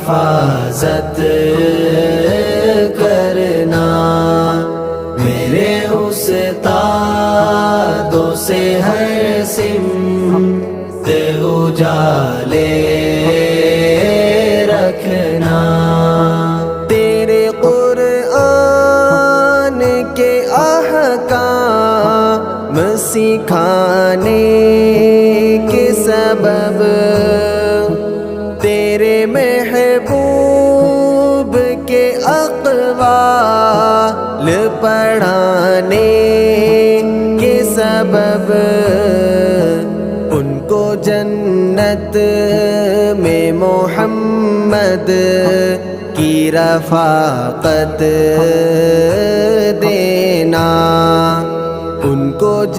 حفاظت کرنا، میرے استادوں سے ہر سمت اجالے رکھنا، تیرے قرآن کے احکام سکھانے کے سبب، تیرے محبوب کے اقوال پڑھانے کے سبب، ان کو جنت میں محمد کی رفاقت دینا، ان کو